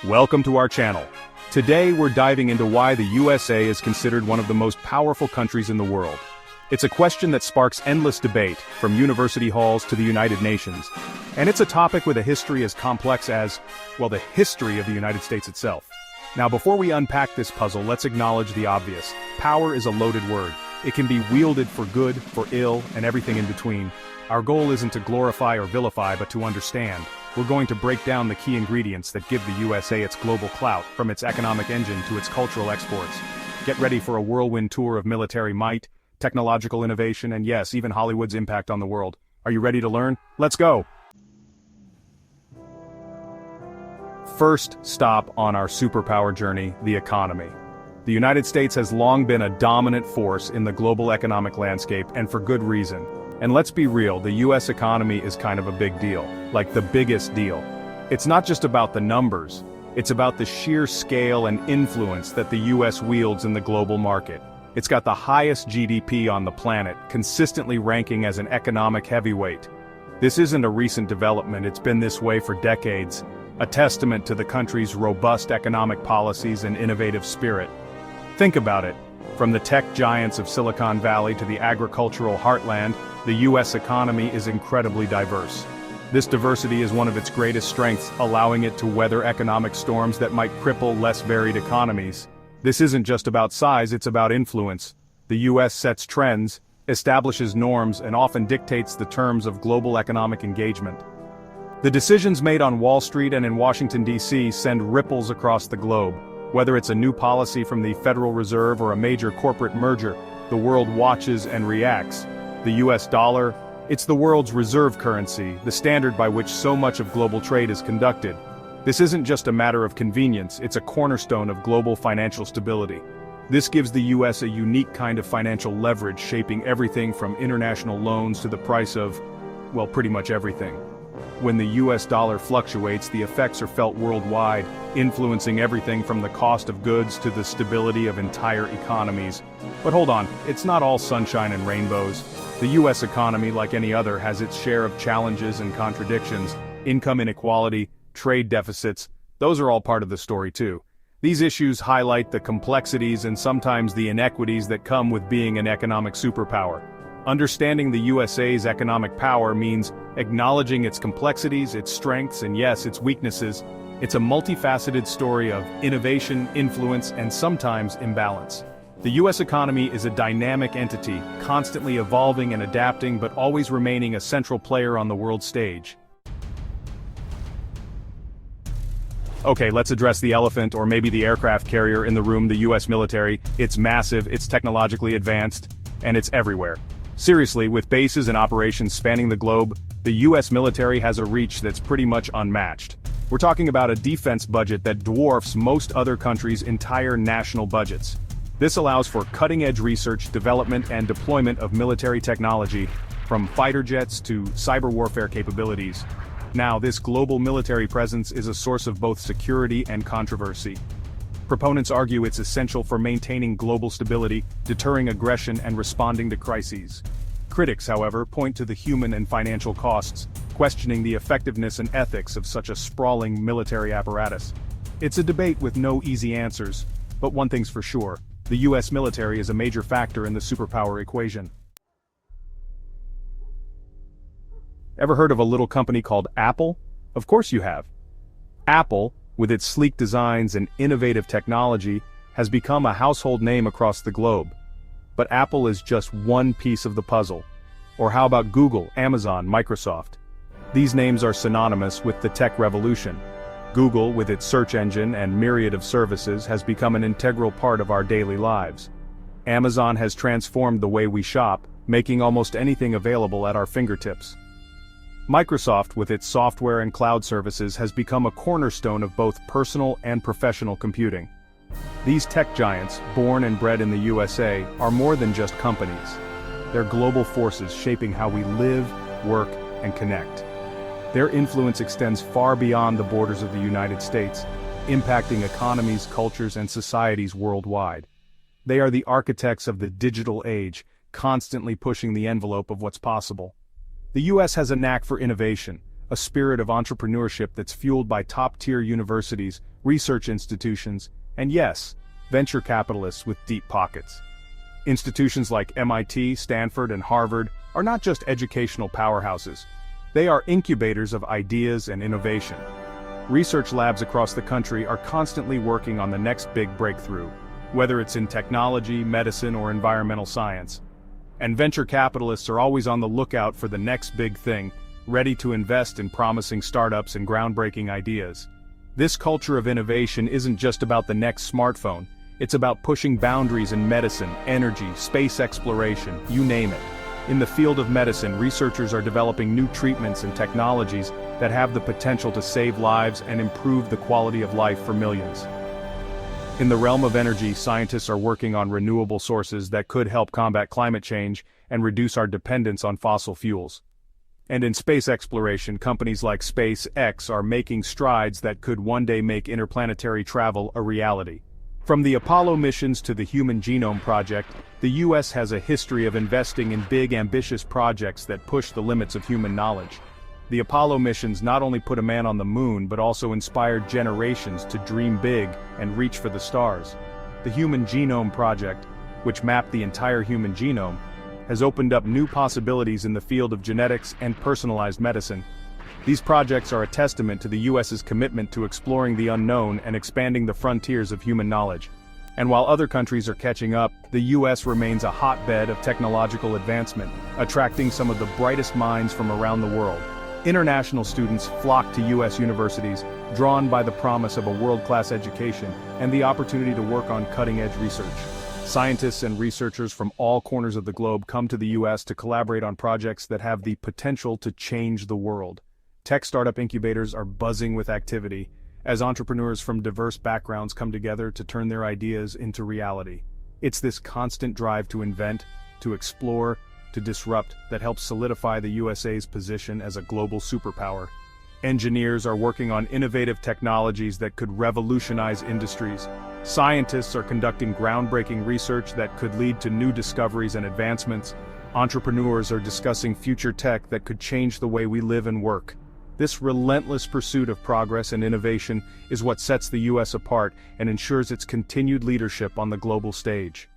Welcome to our channel. Today we're diving into why the USA is considered one of the most powerful countries in the world. It's a question that sparks endless debate, from university halls to the United Nations. And it's a topic with a history as complex as, well, the history of the United States itself. Now before we unpack this puzzle, let's acknowledge the obvious. Power is a loaded word. It can be wielded for good, for ill, and everything in between. Our goal isn't to glorify or vilify, but to understand. We're going to break down the key ingredients that give the USA its global clout, from its economic engine to its cultural exports. Get ready for a whirlwind tour of military might, technological innovation, and yes, even Hollywood's impact on the world. Are you ready to learn? Let's go! First stop on our superpower journey, the economy. The United States has long been a dominant force in the global economic landscape, and for good reason. And let's be real, the US economy is kind of a big deal, like the biggest deal. It's not just about the numbers, it's about the sheer scale and influence that the US wields in the global market. It's got the highest GDP on the planet, consistently ranking as an economic heavyweight. This isn't a recent development, it's been this way for decades, a testament to the country's robust economic policies and innovative spirit. Think about it. From the tech giants of Silicon Valley to the agricultural heartland, the US economy is incredibly diverse. This diversity is one of its greatest strengths, allowing it to weather economic storms that might cripple less varied economies. This isn't just about size, it's about influence. The US sets trends, establishes norms, and often dictates the terms of global economic engagement. The decisions made on Wall Street and in Washington, D.C. send ripples across the globe. Whether it's a new policy from the Federal Reserve or a major corporate merger, the world watches and reacts. The US dollar, it's the world's reserve currency, the standard by which so much of global trade is conducted. This isn't just a matter of convenience, it's a cornerstone of global financial stability. This gives the US a unique kind of financial leverage, shaping everything from international loans to the price of, well, pretty much everything. When the US dollar fluctuates, the effects are felt worldwide, influencing everything from the cost of goods to the stability of entire economies. But hold on, it's not all sunshine and rainbows. The US economy, like any other, has its share of challenges and contradictions. Income inequality, trade deficits, those are all part of the story too. These issues highlight the complexities and sometimes the inequities that come with being an economic superpower. Understanding the USA's economic power means acknowledging its complexities, its strengths, and yes, its weaknesses. It's a multifaceted story of innovation, influence, and sometimes imbalance. The US economy is a dynamic entity, constantly evolving and adapting, but always remaining a central player on the world stage. Okay, let's address the elephant, or maybe the aircraft carrier in the room, the US military. It's massive, it's technologically advanced, and it's everywhere. Seriously, with bases and operations spanning the globe, the US military has a reach that's pretty much unmatched. We're talking about a defense budget that dwarfs most other countries' entire national budgets. This allows for cutting-edge research, development, and deployment of military technology, from fighter jets to cyber warfare capabilities. Now, this global military presence is a source of both security and controversy. Proponents argue it's essential for maintaining global stability, deterring aggression, and responding to crises. Critics, however, point to the human and financial costs, questioning the effectiveness and ethics of such a sprawling military apparatus. It's a debate with no easy answers, but one thing's for sure, the US military is a major factor in the superpower equation. Ever heard of a little company called Apple? Of course you have. Apple, with its sleek designs and innovative technology, has become a household name across the globe. But Apple is just one piece of the puzzle. Or how about Google, Amazon, Microsoft? These names are synonymous with the tech revolution. Google, with its search engine and myriad of services, has become an integral part of our daily lives. Amazon has transformed the way we shop, making almost anything available at our fingertips. Microsoft, with its software and cloud services, has become a cornerstone of both personal and professional computing. These tech giants, born and bred in the USA, are more than just companies. They're global forces shaping how we live, work, and connect. Their influence extends far beyond the borders of the United States, impacting economies, cultures, and societies worldwide. They are the architects of the digital age, constantly pushing the envelope of what's possible. The US has a knack for innovation, a spirit of entrepreneurship that's fueled by top-tier universities, research institutions, and yes, venture capitalists with deep pockets. Institutions like MIT, Stanford, and Harvard are not just educational powerhouses. They are incubators of ideas and innovation. Research labs across the country are constantly working on the next big breakthrough, whether it's in technology, medicine, or environmental science. And venture capitalists are always on the lookout for the next big thing, ready to invest in promising startups and groundbreaking ideas. This culture of innovation isn't just about the next smartphone, it's about pushing boundaries in medicine, energy, space exploration, you name it. In the field of medicine, researchers are developing new treatments and technologies that have the potential to save lives and improve the quality of life for millions. In the realm of energy, scientists are working on renewable sources that could help combat climate change and reduce our dependence on fossil fuels. And in space exploration, companies like SpaceX are making strides that could one day make interplanetary travel a reality. From the Apollo missions to the Human Genome Project, the US has a history of investing in big, ambitious projects that push the limits of human knowledge. The Apollo missions not only put a man on the moon but also inspired generations to dream big and reach for the stars. The Human Genome Project, which mapped the entire human genome, has opened up new possibilities in the field of genetics and personalized medicine. These projects are a testament to the US's commitment to exploring the unknown and expanding the frontiers of human knowledge. And while other countries are catching up, the US remains a hotbed of technological advancement, attracting some of the brightest minds from around the world. International students flock to US universities, drawn by the promise of a world-class education and the opportunity to work on cutting-edge research. Scientists and researchers from all corners of the globe come to the US to collaborate on projects that have the potential to change the world. Tech startup incubators are buzzing with activity, as entrepreneurs from diverse backgrounds come together to turn their ideas into reality. It's this constant drive to invent, to explore, to disrupt that helps solidify the USA's position as a global superpower. Engineers are working on innovative technologies that could revolutionize industries. Scientists are conducting groundbreaking research that could lead to new discoveries and advancements. Entrepreneurs are discussing future tech that could change the way we live and work. This relentless pursuit of progress and innovation is what sets the US apart and ensures its continued leadership on the global stage.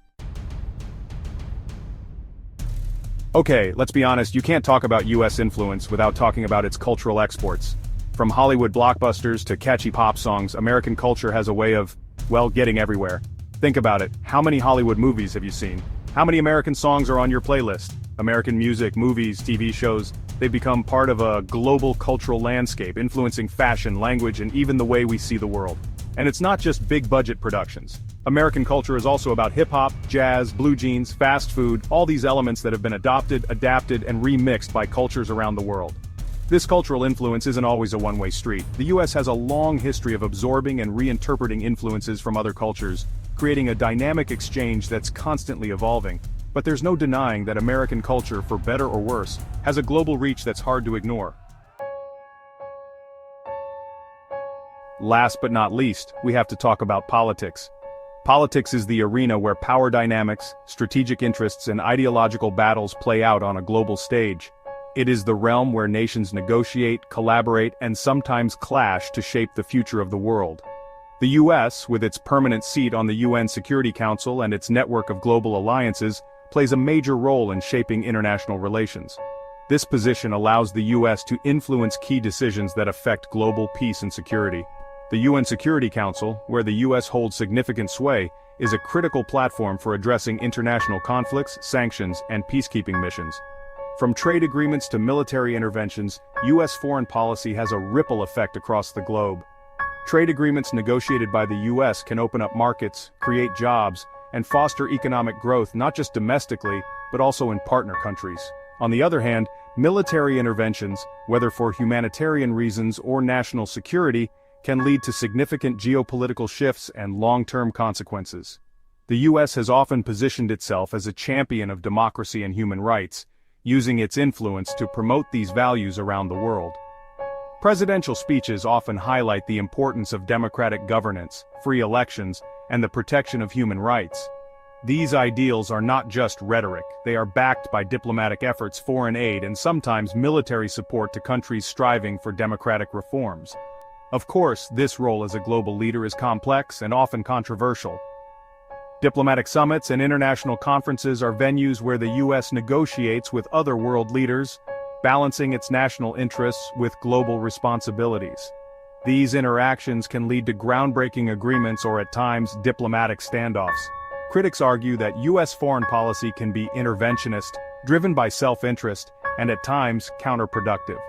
Okay, let's be honest, you can't talk about US influence without talking about its cultural exports. From Hollywood blockbusters to catchy pop songs, American culture has a way of, well, getting everywhere. Think about it, how many Hollywood movies have you seen? How many American songs are on your playlist? American music, movies, TV shows, they've become part of a global cultural landscape, influencing fashion, language, and even the way we see the world. And it's not just big-budget productions. American culture is also about hip-hop, jazz, blue jeans, fast food, all these elements that have been adopted, adapted, and remixed by cultures around the world. This cultural influence isn't always a one-way street. The US has a long history of absorbing and reinterpreting influences from other cultures, creating a dynamic exchange that's constantly evolving. But there's no denying that American culture, for better or worse, has a global reach that's hard to ignore. Last but not least, we have to talk about politics. Politics is the arena where power dynamics, strategic interests, and ideological battles play out on a global stage. It is the realm where nations negotiate, collaborate, and sometimes clash to shape the future of the world. The US, with its permanent seat on the UN Security Council and its network of global alliances, plays a major role in shaping international relations. This position allows the US to influence key decisions that affect global peace and security. The UN Security Council, where the US holds significant sway, is a critical platform for addressing international conflicts, sanctions, and peacekeeping missions. From trade agreements to military interventions, US foreign policy has a ripple effect across the globe. Trade agreements negotiated by the US can open up markets, create jobs, and foster economic growth not just domestically, but also in partner countries. On the other hand, military interventions, whether for humanitarian reasons or national security, can lead to significant geopolitical shifts and long-term consequences. The US has often positioned itself as a champion of democracy and human rights, using its influence to promote these values around the world. Presidential speeches often highlight the importance of democratic governance, free elections, and the protection of human rights. These ideals are not just rhetoric, they are backed by diplomatic efforts, foreign aid, and sometimes military support to countries striving for democratic reforms. Of course, this role as a global leader is complex and often controversial. Diplomatic summits and international conferences are venues where the U.S. negotiates with other world leaders, balancing its national interests with global responsibilities. These interactions can lead to groundbreaking agreements or at times diplomatic standoffs. Critics argue that U.S. foreign policy can be interventionist, driven by self-interest, and at times counterproductive.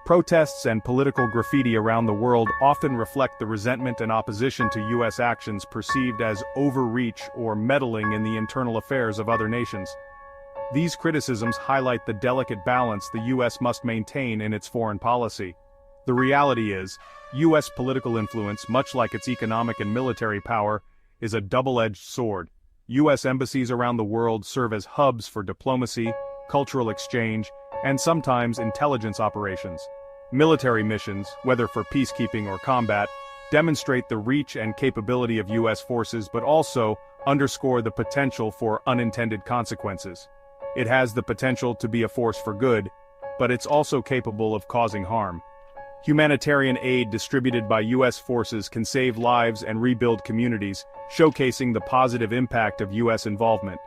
Protests and political graffiti around the world often reflect the resentment and opposition to U.S. actions perceived as overreach or meddling in the internal affairs of other nations. These criticisms highlight the delicate balance the U.S. must maintain in its foreign policy. The reality is, U.S. political influence, much like its economic and military power, is a double-edged sword. U.S. embassies around the world serve as hubs for diplomacy, cultural exchange, and sometimes intelligence operations. Military missions, whether for peacekeeping or combat, demonstrate the reach and capability of U.S. forces but also underscore the potential for unintended consequences. It has the potential to be a force for good, but it's also capable of causing harm. Humanitarian aid distributed by U.S. forces can save lives and rebuild communities, showcasing the positive impact of U.S. involvement.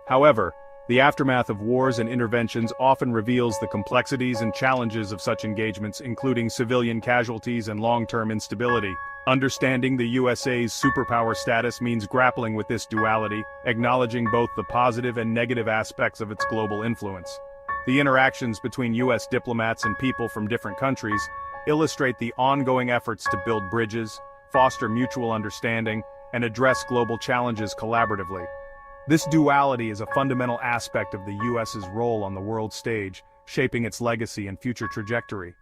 However, the aftermath of wars and interventions often reveals the complexities and challenges of such engagements, including civilian casualties and long-term instability. Understanding the USA's superpower status means grappling with this duality, acknowledging both the positive and negative aspects of its global influence. The interactions between U.S. diplomats and people from different countries illustrate the ongoing efforts to build bridges, foster mutual understanding, and address global challenges collaboratively. This duality is a fundamental aspect of the U.S.'s role on the world stage, shaping its legacy and future trajectory.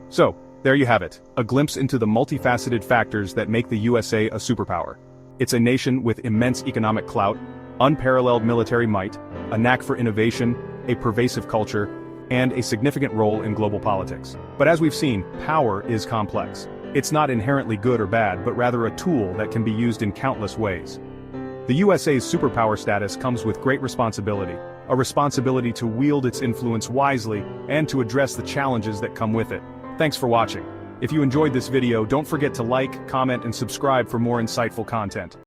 So, there you have it, a glimpse into the multifaceted factors that make the USA a superpower. It's a nation with immense economic clout, unparalleled military might, a knack for innovation, a pervasive culture, and a significant role in global politics. But as we've seen, power is complex. It's not inherently good or bad, but rather a tool that can be used in countless ways. The USA's superpower status comes with great responsibility, a responsibility to wield its influence wisely and to address the challenges that come with it. Thanks for watching. If you enjoyed this video, don't forget to like, comment, and subscribe for more insightful content.